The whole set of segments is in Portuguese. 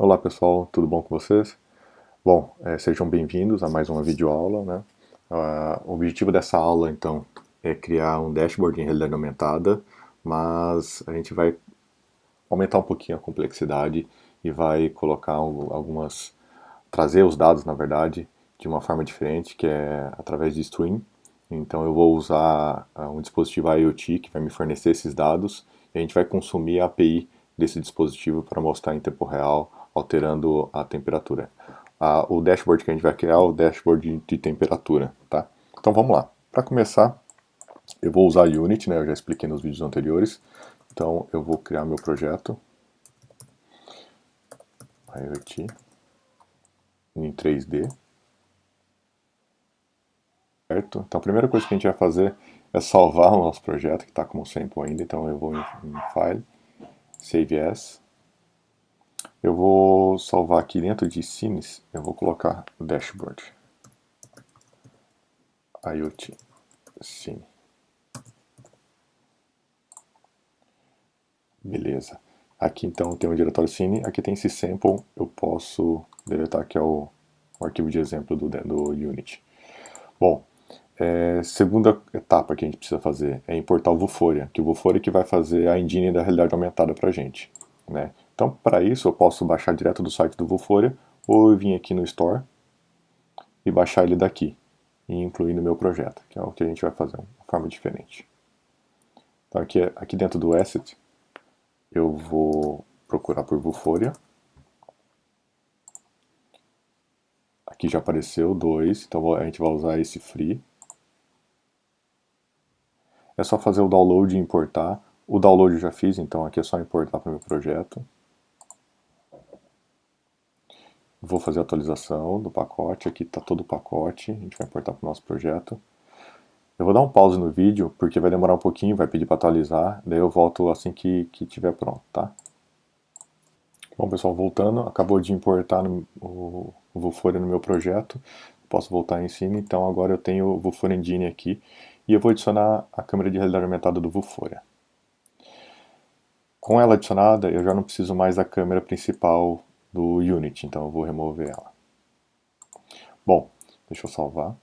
Olá pessoal, tudo bom com vocês? Bom, sejam bem-vindos a mais uma videoaula, né? O objetivo dessa aula, então, é criar um dashboard em realidade aumentada, mas a gente vai aumentar um pouquinho a complexidade e vai colocar trazer os dados, na verdade, de uma forma diferente, que é através de stream. Então eu vou usar um dispositivo IoT que vai me fornecer esses dados e a gente vai consumir a API desse dispositivo para mostrar em tempo real, alterando a temperatura. O dashboard que a gente vai criar é o dashboard de temperatura, tá? Então vamos lá. Para começar, eu vou usar Unity, né? Eu já expliquei nos vídeos anteriores. Então eu vou criar meu projeto IoT em 3D. Certo? Então a primeira coisa que a gente vai fazer é salvar o nosso projeto, que está como sample ainda. Então eu vou em File, Save As. Eu vou salvar aqui dentro de Scenes, eu vou colocar Dashboard. IoT Scene. Beleza. Aqui então tem o diretório Scene, aqui tem esse sample, eu posso deletar, que é o arquivo de exemplo do Unity. Bom, segunda etapa que a gente precisa fazer é importar o Vuforia, que o Vuforia que vai fazer a engine da realidade aumentada para a gente, né? Então, para isso, eu posso baixar direto do site do Vuforia, ou eu vir aqui no Store e baixar ele daqui, e incluir no meu projeto, que é o que a gente vai fazer de uma forma diferente. Então, aqui dentro do Asset, eu vou procurar por Vuforia. Aqui já apareceu 2, então a gente vai usar esse free. É só fazer o download e importar. O download eu já fiz, então aqui é só importar para o meu projeto. Vou fazer a atualização do pacote, aqui está todo o pacote, a gente vai importar para o nosso projeto. Eu vou dar um pause no vídeo, porque vai demorar um pouquinho, vai pedir para atualizar, daí eu volto assim que estiver pronto, tá? Bom pessoal, voltando, acabou de importar o Vuforia no meu projeto, posso voltar em cima, então agora eu tenho o Vuforia Engine aqui, e eu vou adicionar a câmera de realidade aumentada do Vuforia. Com ela adicionada, eu já não preciso mais da câmera principal do Unity, então eu vou remover ela. Bom, deixa eu salvar.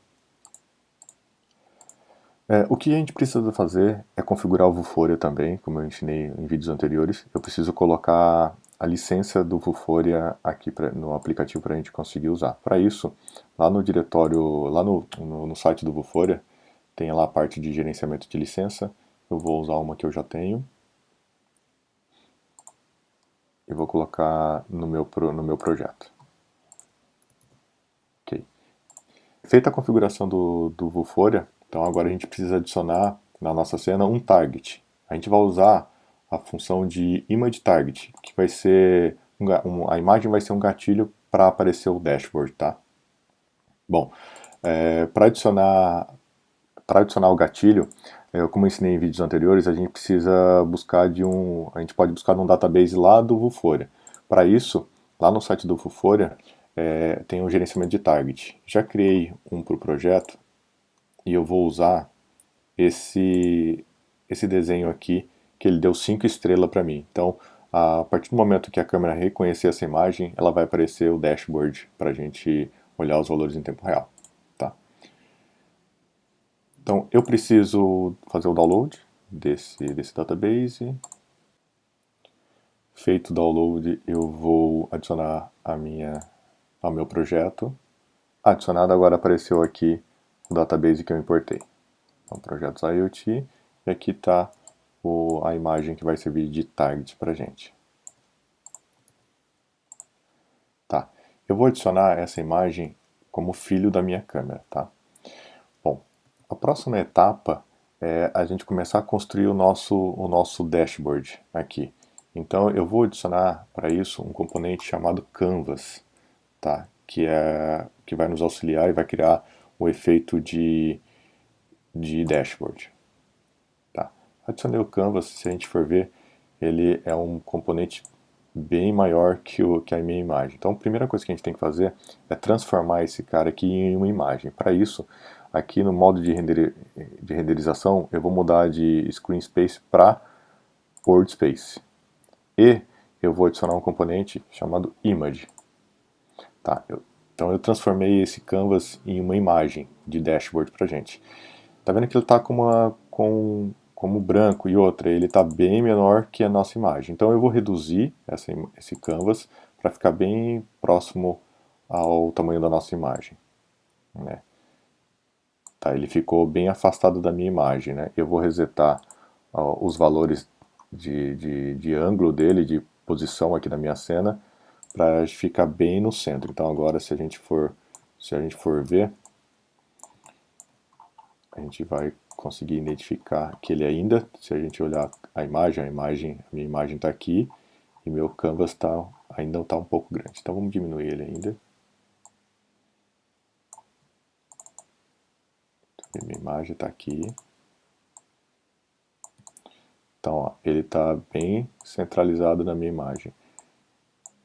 O que a gente precisa fazer é configurar o Vuforia também, como eu ensinei em vídeos anteriores. Eu preciso colocar a licença do Vuforia aqui no aplicativo para a gente conseguir usar. Para isso, lá no diretório, lá no site do Vuforia, tem lá a parte de gerenciamento de licença. Eu vou usar uma que eu já tenho. E vou colocar no meu projeto. Ok. Feita a configuração do Vuforia, então agora a gente precisa adicionar na nossa cena um target. A gente vai usar a função de image target, que vai ser a imagem vai ser um gatilho para aparecer o dashboard, tá? Bom, para adicionar o gatilho, como eu ensinei em vídeos anteriores, a gente precisa buscar a gente pode buscar num database lá do Vuforia. Para isso, lá no site do Vuforia, tem um gerenciamento de target. Já criei um para o projeto e eu vou usar esse desenho aqui, que ele deu 5 estrelas para mim. Então, a partir do momento que a câmera reconhecer essa imagem, ela vai aparecer o dashboard para a gente olhar os valores em tempo real. Tá? Então, eu preciso fazer o download desse database. Feito o download, eu vou adicionar ao meu projeto. Adicionado, agora apareceu aqui o database que eu importei. Então, projetos IoT, e aqui está a imagem que vai servir de target para a gente. Tá. Eu vou adicionar essa imagem como filho da minha câmera, tá? Bom, a próxima etapa é a gente começar a construir o nosso dashboard aqui. Então eu vou adicionar para isso um componente chamado Canvas, tá? Que vai nos auxiliar e vai criar o efeito de dashboard. Tá? Adicionei o Canvas, se a gente for ver, ele é um componente bem maior que a minha imagem. Então a primeira coisa que a gente tem que fazer é transformar esse cara aqui em uma imagem. Para isso, aqui no modo de renderização, eu vou mudar de Screen Space para World Space. E eu vou adicionar um componente chamado image. Tá, então eu transformei esse canvas em uma imagem de dashboard pra gente. Tá vendo que ele está como branco e outra, ele está bem menor que a nossa imagem. Então eu vou reduzir esse canvas para ficar bem próximo ao tamanho da nossa imagem, né? Tá, ele ficou bem afastado da minha imagem, né? Eu vou resetar os valores de ângulo dele, de posição aqui na minha cena, para ficar bem no centro. Então agora se a gente for ver, a gente vai conseguir identificar que ele ainda, se a gente olhar a minha imagem está aqui e meu canvas ainda está um pouco grande. Então vamos diminuir ele ainda. Minha imagem está aqui. Então ó, ele está bem centralizado na minha imagem.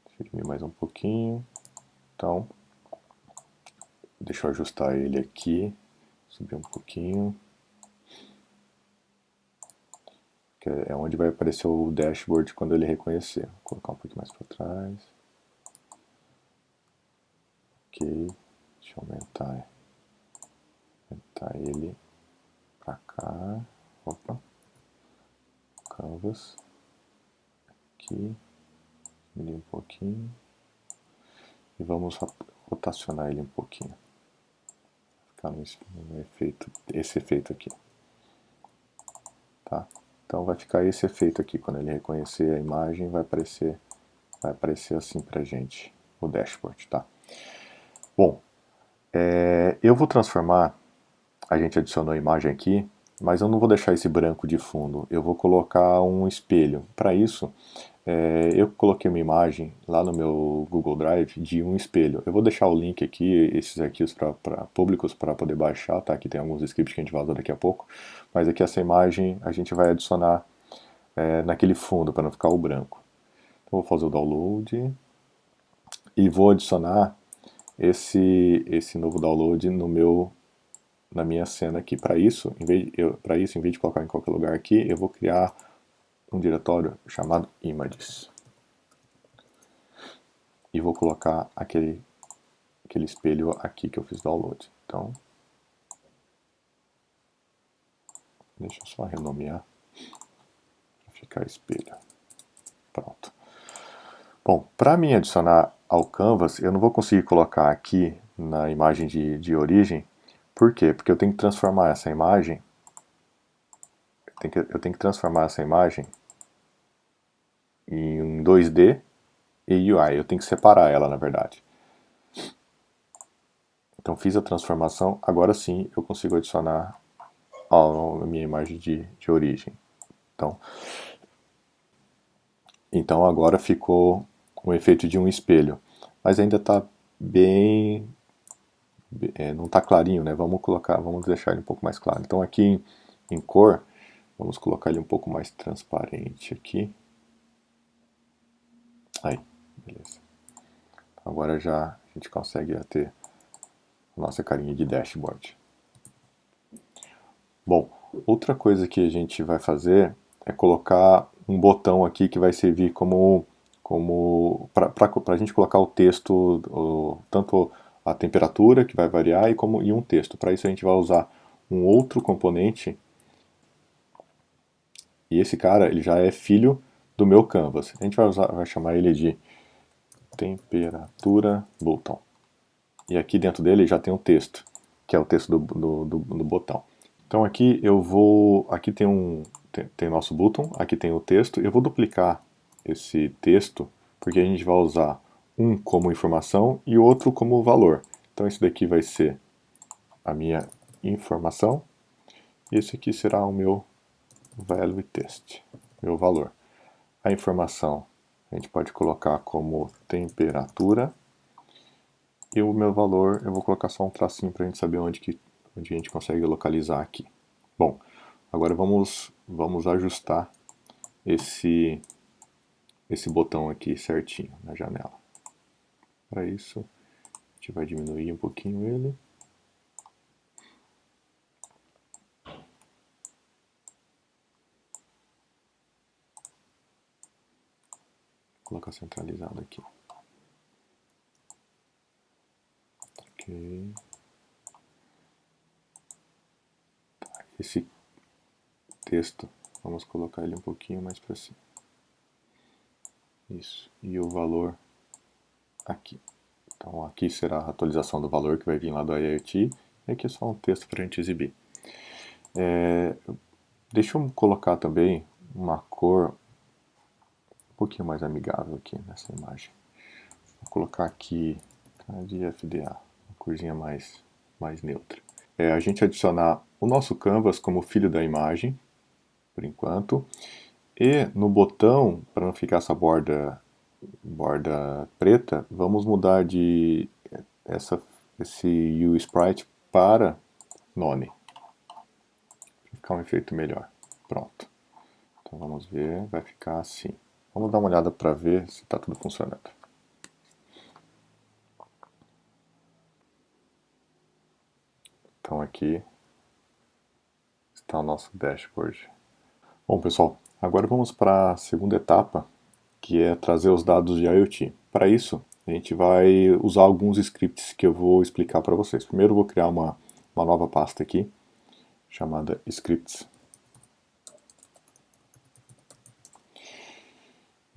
Deixa eu diminuir mais um pouquinho. Então, deixa eu ajustar ele aqui, subir um pouquinho. Que é onde vai aparecer o dashboard quando ele reconhecer. Vou colocar um pouquinho mais para trás. Ok, deixa eu aumentar ele para cá. Opa, canvas. Aqui, diminuir um pouquinho. E vamos rotacionar ele um pouquinho. Ficar no efeito, esse efeito aqui. Tá? Então vai ficar esse efeito aqui. Quando ele reconhecer a imagem, vai aparecer assim pra gente o dashboard, tá? Bom, eu vou transformar, a gente adicionou a imagem aqui, mas eu não vou deixar esse branco de fundo, eu vou colocar um espelho. Para isso, eu coloquei uma imagem lá no meu Google Drive de um espelho. Eu vou deixar o link aqui, esses arquivos públicos para poder baixar, tá? Aqui tem alguns scripts que a gente vai usar daqui a pouco, mas aqui essa imagem a gente vai adicionar naquele fundo para não ficar o branco. Então, vou fazer o download e vou adicionar esse novo download na minha cena aqui. Para isso, em vez de colocar em qualquer lugar aqui, eu vou criar um diretório chamado images. E vou colocar aquele espelho aqui que eu fiz download. Então, deixa eu só renomear para ficar espelho. Pronto. Bom, para mim adicionar ao canvas, eu não vou conseguir colocar aqui na imagem de origem. Por quê? Porque eu tenho que transformar essa imagem em 2D e UI. Eu tenho que separar ela, na verdade. Então fiz a transformação, agora sim eu consigo adicionar a minha imagem de origem. Então agora ficou um efeito de um espelho. Mas ainda está bem... não está clarinho, né? Vamos deixar ele um pouco mais claro. Então aqui em cor, vamos colocar ele um pouco mais transparente aqui. Aí, beleza. Agora já a gente consegue ter a nossa carinha de dashboard. Bom, outra coisa que a gente vai fazer é colocar um botão aqui que vai servir como para a gente colocar o texto, tanto a temperatura que vai variar e um texto. Para isso a gente vai usar um outro componente e esse cara ele já é filho do meu canvas. A gente vai chamar ele de temperatura button. E aqui dentro dele já tem um texto, que é o texto do botão. Então aqui aqui tem nosso button, aqui tem o texto, eu vou duplicar esse texto, porque a gente vai usar um como informação e o outro como valor. Então esse daqui vai ser a minha informação, e esse aqui será o meu value text, meu valor. A informação a gente pode colocar como temperatura, e o meu valor eu vou colocar só um tracinho para a gente saber onde a gente consegue localizar aqui. Bom, agora vamos ajustar esse botão aqui certinho na janela. Para isso, a gente vai diminuir um pouquinho ele. colocar centralizado aqui. Ok. Tá, esse texto, vamos colocar ele um pouquinho mais para cima. Isso. E o valor aqui. Então aqui será a atualização do valor que vai vir lá do IoT. E aqui é só um texto para a gente exibir. Deixa eu colocar também uma cor um pouquinho mais amigável aqui nessa imagem. Vou colocar aqui de FDA, uma corzinha mais neutra. A gente adicionar o nosso canvas como filho da imagem, por enquanto. E no botão, para não ficar essa borda preta, vamos mudar de esse USprite para None. Para ficar um efeito melhor. Pronto. Então vamos ver, vai ficar assim. Vamos dar uma olhada para ver se está tudo funcionando. Então aqui está o nosso dashboard. Bom pessoal, agora vamos para a segunda etapa, que é trazer os dados de IoT. Para isso, a gente vai usar alguns scripts que eu vou explicar para vocês. Primeiro eu vou criar uma nova pasta aqui, chamada scripts.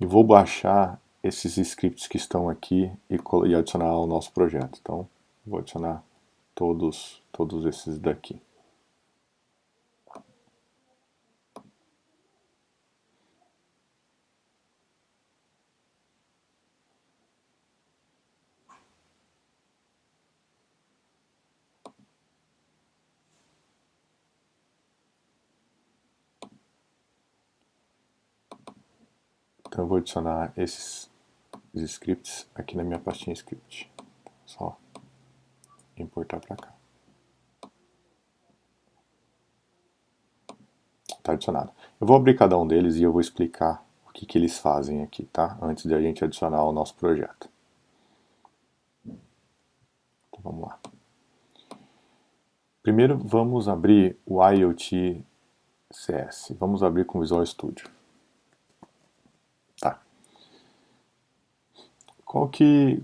E vou baixar esses scripts que estão aqui e adicionar ao nosso projeto. Então, vou adicionar todos esses daqui. Então eu vou adicionar esses scripts aqui na minha pastinha script. Só importar para cá. Está adicionado. Eu vou abrir cada um deles e eu vou explicar o que eles fazem aqui, tá? Antes de a gente adicionar ao nosso projeto. Então vamos lá. Primeiro vamos abrir o IoT CS. Vamos abrir com o Visual Studio. Tá. O que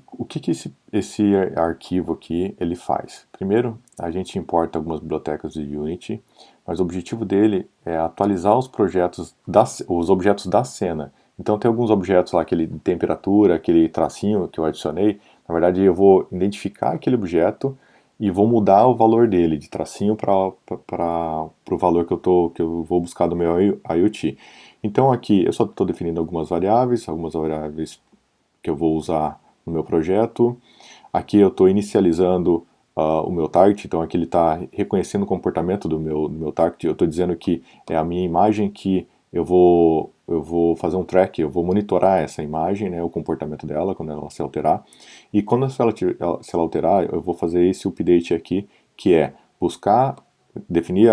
esse arquivo aqui ele faz? Primeiro, a gente importa algumas bibliotecas de Unity, mas o objetivo dele é atualizar os objetos da cena. Então tem alguns objetos lá, aquele temperatura, aquele tracinho que eu adicionei. Na verdade, eu vou identificar aquele objeto e vou mudar o valor dele de tracinho para o valor que eu vou buscar do meu IoT. Então aqui eu só estou definindo algumas variáveis que eu vou usar no meu projeto. Aqui eu estou inicializando o meu target, então aqui ele está reconhecendo o comportamento do meu target. Eu estou dizendo que é a minha imagem que eu vou fazer um track, eu vou monitorar essa imagem, né, o comportamento dela quando ela se alterar. E quando se ela alterar, eu vou fazer esse update aqui, que é buscar, definir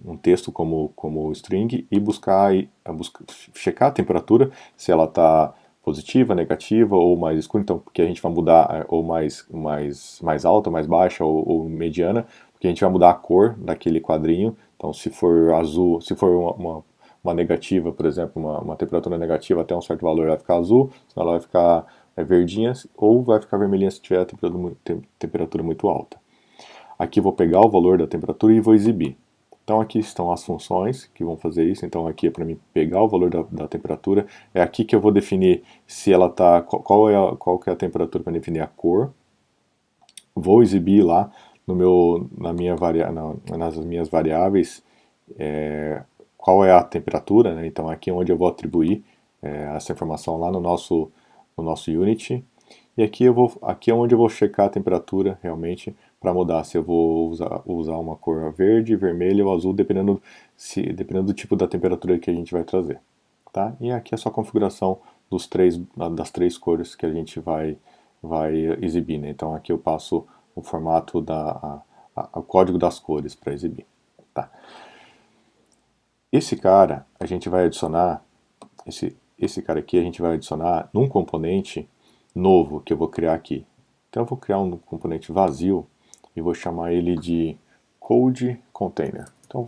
um texto como string e checar a temperatura, se ela está positiva, negativa ou mais escura, então porque a gente vai mudar ou mais alta, mais baixa ou mediana, porque a gente vai mudar a cor daquele quadrinho. Então se for azul, se for uma negativa, por exemplo, uma temperatura negativa até um certo valor vai ficar azul, senão ela vai ficar verdinha ou vai ficar vermelhinha se tiver a temperatura muito alta. Aqui vou pegar o valor da temperatura e vou exibir. Então aqui estão as funções que vão fazer isso. Então aqui é para mim pegar o valor da temperatura. É aqui que eu vou definir se ela está qual que é a temperatura para definir a cor. Vou exibir lá nas minhas variáveis qual é a temperatura, né? Então aqui é onde eu vou atribuir essa informação lá no nosso Unity. E aqui é onde eu vou checar a temperatura realmente para mudar se eu vou usar uma cor verde, vermelha ou azul, dependendo do tipo da temperatura que a gente vai trazer. Tá? E aqui é só a configuração das três cores que a gente vai exibir. Né? Então aqui eu passo o formato o código das cores para exibir. Tá? Esse cara a gente vai adicionar, esse cara aqui a gente vai adicionar num componente novo que eu vou criar aqui. Então eu vou criar um componente vazio e vou chamar ele de Code Container. Então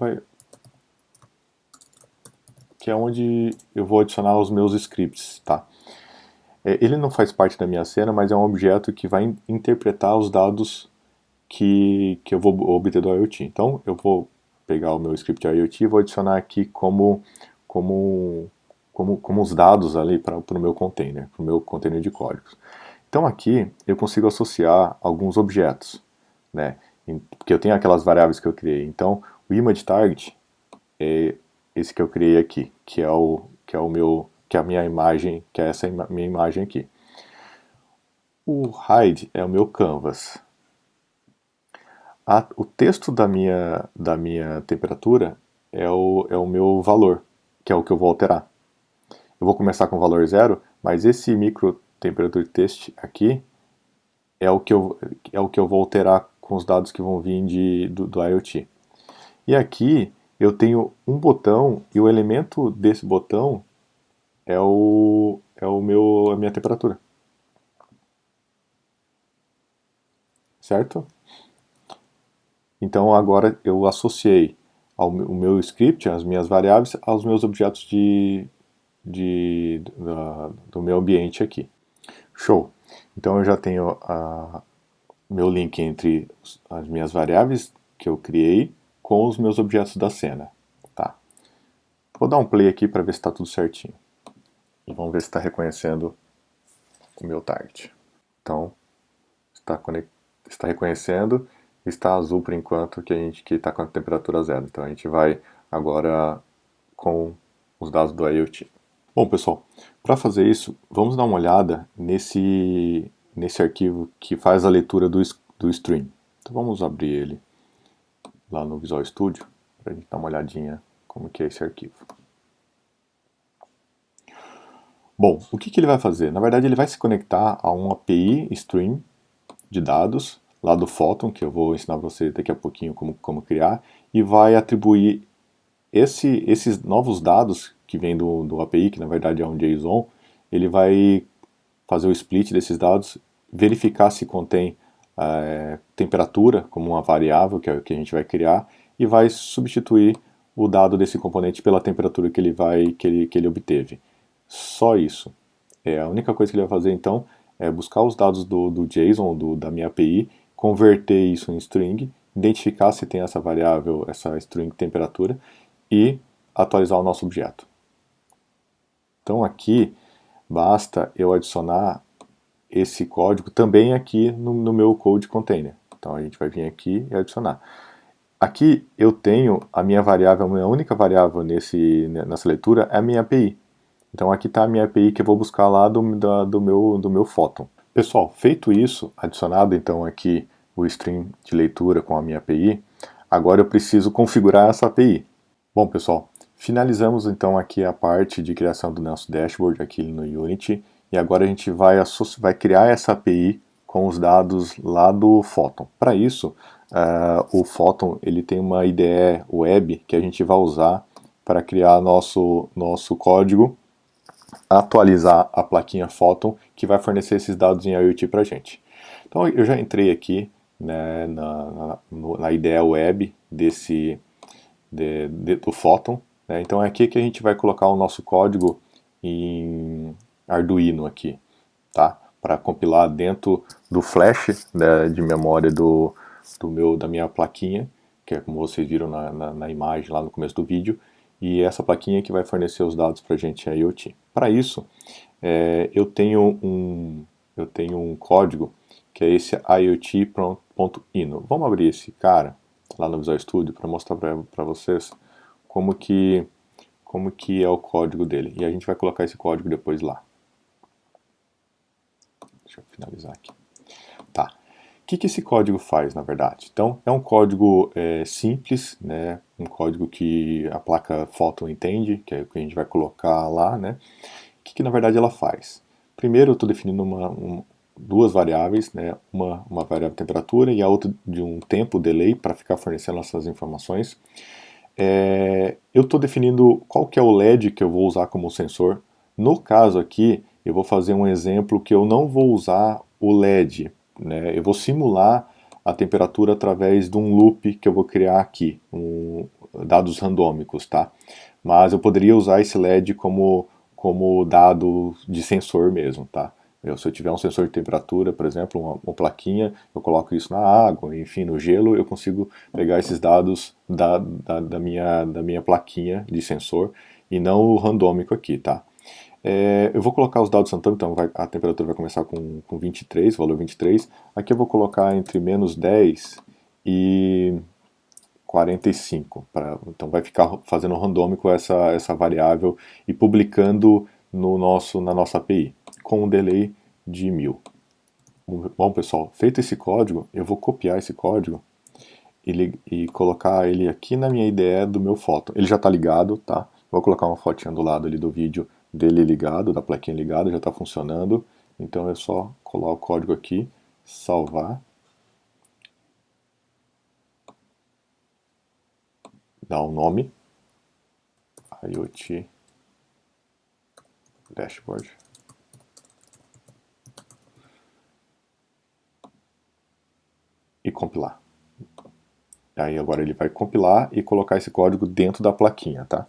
que é onde eu vou adicionar os meus scripts, tá? Ele não faz parte da minha cena, mas é um objeto que vai interpretar os dados que eu vou obter do IoT. Então eu vou pegar o meu script IoT e vou adicionar aqui como, como os dados ali para o meu container, para o meu container de códigos. Então aqui eu consigo associar alguns objetos, né? Porque eu tenho aquelas variáveis que eu criei. Então o image target é esse que eu criei aqui, que é a minha imagem, que é essa minha imagem aqui. O hide é o meu canvas. O texto da minha temperatura é o meu valor, que é o que eu vou alterar. Eu vou começar com o valor 0, mas esse micro temperature test aqui é o que eu vou alterar com os dados que vão vir do IoT. E aqui eu tenho um botão e o elemento desse botão a minha temperatura. Certo? Então agora eu associei o meu script, as minhas variáveis, aos meus objetos do meu ambiente aqui. Show! Então eu já tenho meu link entre as minhas variáveis que eu criei com os meus objetos da cena. Tá. Vou dar um play aqui para ver se está tudo certinho. E vamos ver se está reconhecendo o meu target. Então, está reconhecendo, está azul por enquanto, que está com a temperatura 0. Então a gente vai agora com os dados do IoT. Bom, pessoal, para fazer isso, vamos dar uma olhada nesse arquivo que faz a leitura do stream. Então vamos abrir ele lá no Visual Studio para a gente dar uma olhadinha como que é esse arquivo. Bom, o que ele vai fazer? Na verdade, ele vai se conectar a uma API stream de dados lá do Photon, que eu vou ensinar para você daqui a pouquinho como criar, e vai atribuir esses novos dados que vem do API, que na verdade é um JSON, ele vai fazer o split desses dados, verificar se contém temperatura como uma variável que a gente vai criar e vai substituir o dado desse componente pela temperatura que ele obteve. Só isso. A única coisa que ele vai fazer então é buscar os dados do JSON, da minha API, converter isso em string, identificar se tem essa variável, essa string temperatura e atualizar o nosso objeto. Então aqui basta eu adicionar esse código também aqui no meu code container. Então a gente vai vir aqui e adicionar. Aqui eu tenho a minha variável, a minha única variável nessa leitura é a minha API. Então aqui está a minha API que eu vou buscar lá do meu Photon. Pessoal, feito isso, adicionado então aqui o stream de leitura com a minha API, agora eu preciso configurar essa API. Bom, pessoal, finalizamos então aqui a parte de criação do nosso dashboard aqui no Unity e agora a gente vai criar essa API com os dados lá do Photon. Para isso, o Photon ele tem uma IDE web que a gente vai usar para criar nosso código, atualizar a plaquinha Photon que vai fornecer esses dados em IoT para a gente. Então eu já entrei aqui, né, na IDE web do Photon, né? Então é aqui que a gente vai colocar o nosso código em Arduino aqui, tá? Para compilar dentro do flash, né, de memória da minha plaquinha, que é como vocês viram na imagem lá no começo do vídeo, e essa plaquinha que vai fornecer os dados para a gente em IoT. Para isso, eu tenho um código que é esse IoT.ino. Vamos abrir esse cara lá no Visual Studio para mostrar para vocês como que é o código dele. E a gente vai colocar esse código depois lá. Deixa eu finalizar aqui. Tá. O que esse código faz, na verdade? Então, é um código simples, né? Um código que a placa Photon entende, que é o que a gente vai colocar lá, né? O que na verdade ela faz? Primeiro eu estou definindo duas variáveis, né? Uma variável temperatura e a outra de um tempo, delay, para ficar fornecendo essas informações. Eu estou definindo qual que é o LED que eu vou usar como sensor. No caso aqui, eu vou fazer um exemplo que eu não vou usar o LED, né? Eu vou simular a temperatura através de um loop que eu vou criar aqui, dados randômicos, tá? Mas eu poderia usar esse LED como dado de sensor mesmo, tá? Se eu tiver um sensor de temperatura, por exemplo, uma plaquinha, eu coloco isso na água, enfim, no gelo, eu consigo pegar esses dados da minha plaquinha de sensor e não o randômico aqui, tá? Eu vou colocar os dados randômicos, então a temperatura vai começar com 23, valor 23. Aqui eu vou colocar entre menos 10 e 45. Então vai ficar fazendo randômico essa variável e publicando na nossa API, com um delay de 1000. Bom, pessoal, feito esse código, eu vou copiar esse código e colocar ele aqui na minha IDE do meu Photon. Ele já está ligado, tá? Vou colocar uma fotinha do lado ali do vídeo dele ligado, da plaquinha ligada, já está funcionando. Então é só colar o código aqui, salvar, dar um nome, IoT Dashboard. E compilar. Aí agora ele vai compilar e colocar esse código dentro da plaquinha, tá?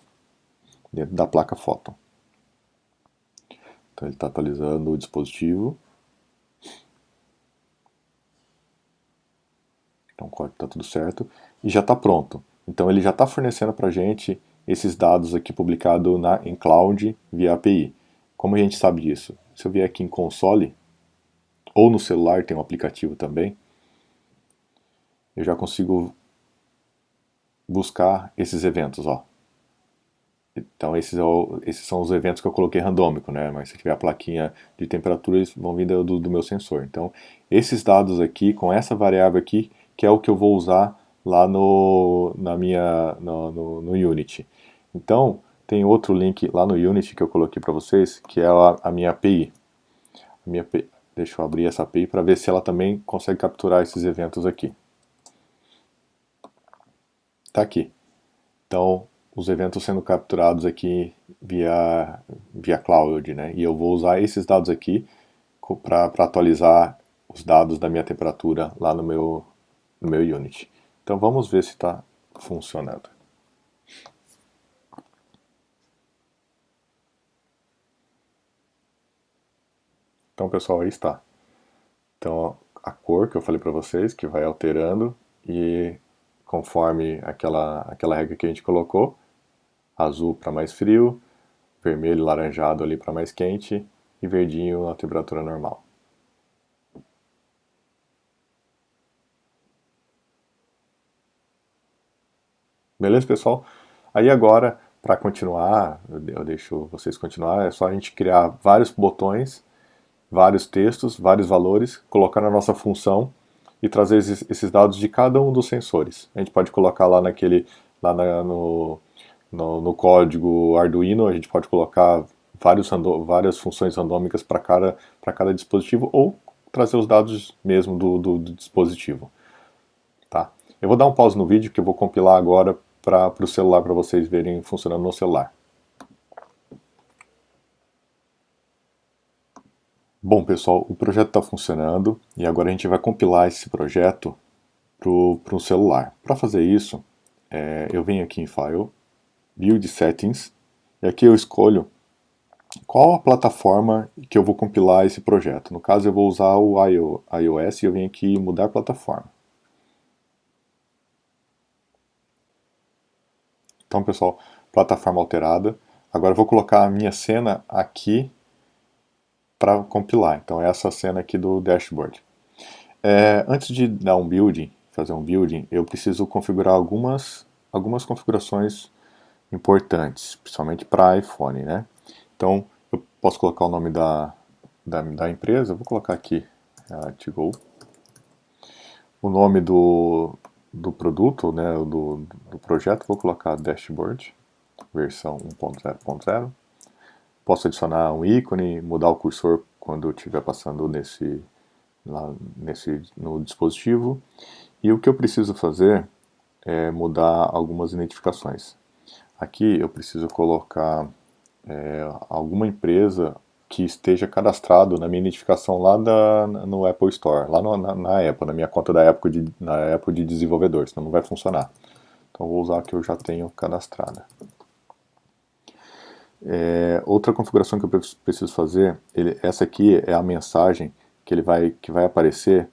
Dentro da placa Photon. Então ele está atualizando o dispositivo. Então o código está tudo certo e já está pronto. Então ele já está fornecendo para a gente esses dados aqui publicados em cloud via API. Como a gente sabe disso? Se eu vier aqui em console, ou no celular tem um aplicativo também, eu já consigo buscar esses eventos, ó. Então esses são os eventos que eu coloquei randômico, né? Mas se tiver a plaquinha de temperatura, eles vão vir do meu sensor. Então esses dados aqui, com essa variável aqui, que é o que eu vou usar lá no Unity. Então tem outro link lá no Unity que eu coloquei para vocês, que é a minha API. Deixa eu abrir essa API para ver se ela também consegue capturar esses eventos aqui. Tá aqui. Então os eventos sendo capturados aqui via cloud, né? E eu vou usar esses dados aqui para atualizar os dados da minha temperatura lá no meu Unity. Então vamos ver se está funcionando. Então pessoal, aí está. Então a cor que eu falei para vocês, que vai alterando e conforme aquela regra que a gente colocou, azul para mais frio, vermelho e laranjado ali para mais quente e verdinho na temperatura normal. Beleza, pessoal? Aí agora, para continuar, eu deixo vocês continuar, é só a gente criar vários botões, vários textos, vários valores, colocar na nossa função e trazer esses dados de cada um dos sensores. A gente pode colocar lá no código Arduino, a gente pode colocar várias funções randômicas para cada dispositivo ou trazer os dados mesmo do dispositivo. Tá? Eu vou dar um pause no vídeo que eu vou compilar agora para o celular para vocês verem funcionando no celular. Bom pessoal, o projeto está funcionando e agora a gente vai compilar esse projeto para o celular. Para fazer isso, eu venho aqui em File, Build Settings, e aqui eu escolho qual a plataforma que eu vou compilar esse projeto. No caso eu vou usar o iOS e eu venho aqui mudar a plataforma. Então pessoal, plataforma alterada. Agora eu vou colocar a minha cena aqui para compilar. Então essa cena aqui do dashboard. Antes de dar fazer um building, eu preciso configurar algumas configurações importantes, principalmente para iPhone, né? Então eu posso colocar o nome da empresa, eu vou colocar aqui TiGo. O nome do produto, né, do projeto, vou colocar Dashboard, versão 1.0.0. Posso adicionar um ícone, mudar o cursor quando eu estiver passando no dispositivo. E o que eu preciso fazer é mudar algumas identificações. Aqui eu preciso colocar alguma empresa que esteja cadastrado na minha identificação lá no Apple Store, lá na Apple, na minha conta da Apple na Apple de desenvolvedor, senão não vai funcionar. Então vou usar a que eu já tenho cadastrada. Outra configuração que eu preciso fazer, essa aqui é a mensagem que vai aparecer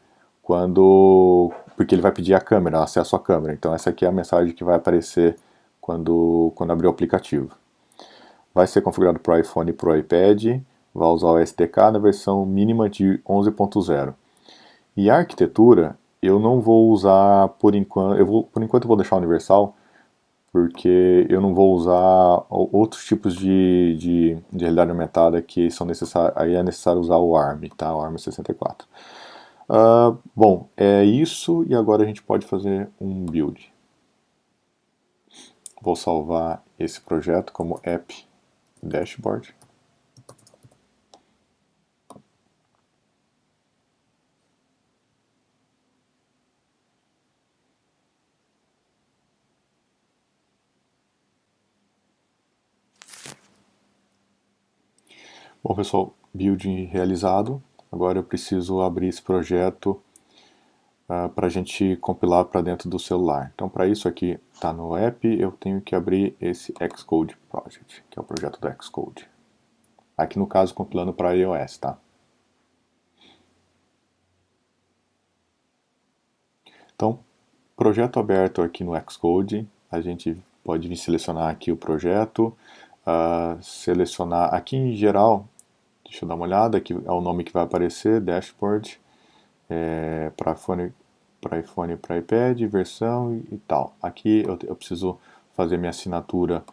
porque ele vai pedir a câmera, acesso à câmera. Então essa aqui é a mensagem que vai aparecer quando abrir o aplicativo. Vai ser configurado para o iPhone e para o iPad, vai usar o SDK na versão mínima de 11.0. E a arquitetura eu não vou usar por enquanto, por enquanto eu vou deixar universal, porque eu não vou usar outros tipos de realidade aumentada que são necessários, aí é necessário usar o ARM, tá? O ARM 64. Bom, é isso, e agora a gente pode fazer um build. Vou salvar esse projeto como app dashboard. Bom, pessoal, build realizado. Agora eu preciso abrir esse projeto para a gente compilar para dentro do celular. Então, para isso aqui, está no app, eu tenho que abrir esse Xcode Project, que é o projeto do Xcode. Aqui no caso, compilando para iOS, tá? Então, projeto aberto aqui no Xcode, a gente pode vir selecionar aqui o projeto, selecionar aqui em geral, deixa eu dar uma olhada, aqui é o nome que vai aparecer, Dashboard, para iPhone e para iPad, versão e tal. Aqui eu preciso fazer minha assinatura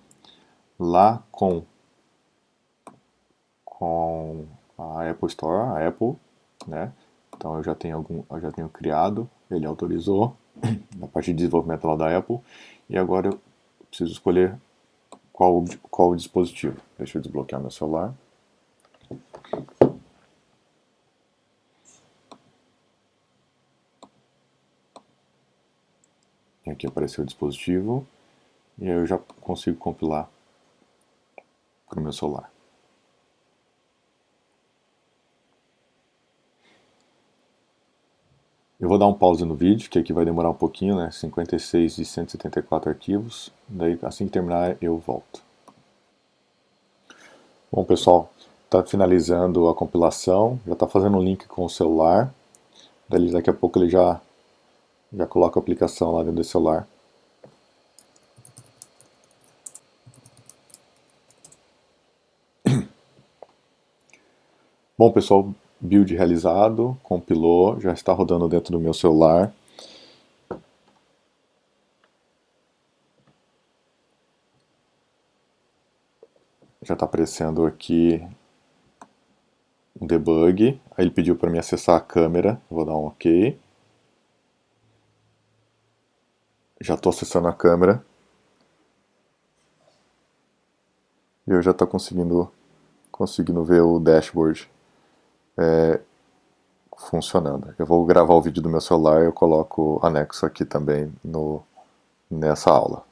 lá com a Apple Store, a Apple, né? Então eu já tenho criado, ele autorizou na parte de desenvolvimento lá da Apple, e agora eu preciso escolher qual dispositivo. Deixa eu desbloquear meu celular. E aqui apareceu o dispositivo, e aí eu já consigo compilar para o meu celular. Eu vou dar um pause no vídeo, que aqui vai demorar um pouquinho, né? 56 de 174 arquivos. Daí, assim que terminar, eu volto. Bom, pessoal, está finalizando a compilação, já está fazendo um link com o celular. Daqui a pouco ele já coloca a aplicação lá dentro do celular. Bom, pessoal, build realizado, compilou, já está rodando dentro do meu celular. Já está aparecendo aqui um debug. Aí ele pediu para mim acessar a câmera, vou dar um OK. Já estou acessando a câmera. E eu já estou conseguindo ver o dashboard funcionando. Eu vou gravar o vídeo do meu celular e eu coloco anexo aqui também nessa aula.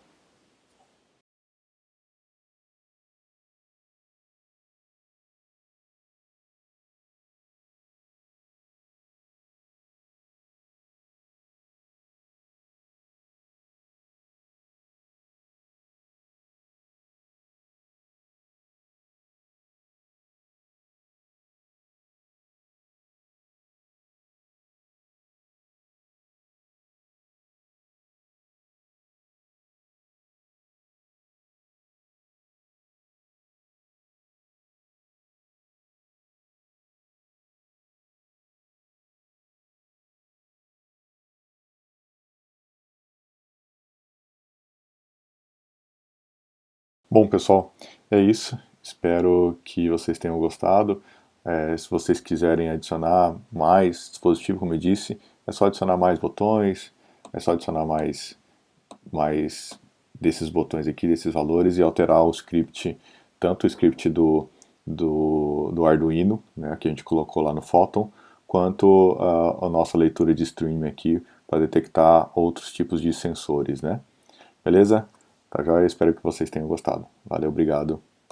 Bom, pessoal, é isso. Espero que vocês tenham gostado. Se vocês quiserem adicionar mais dispositivo, como eu disse, é só adicionar mais botões, é só adicionar mais desses botões aqui, desses valores, e alterar o script, tanto o script do Arduino, né, que a gente colocou lá no Photon, quanto a nossa leitura de stream aqui para detectar outros tipos de sensores, né? Beleza? Tá joia? Espero que vocês tenham gostado. Valeu, obrigado.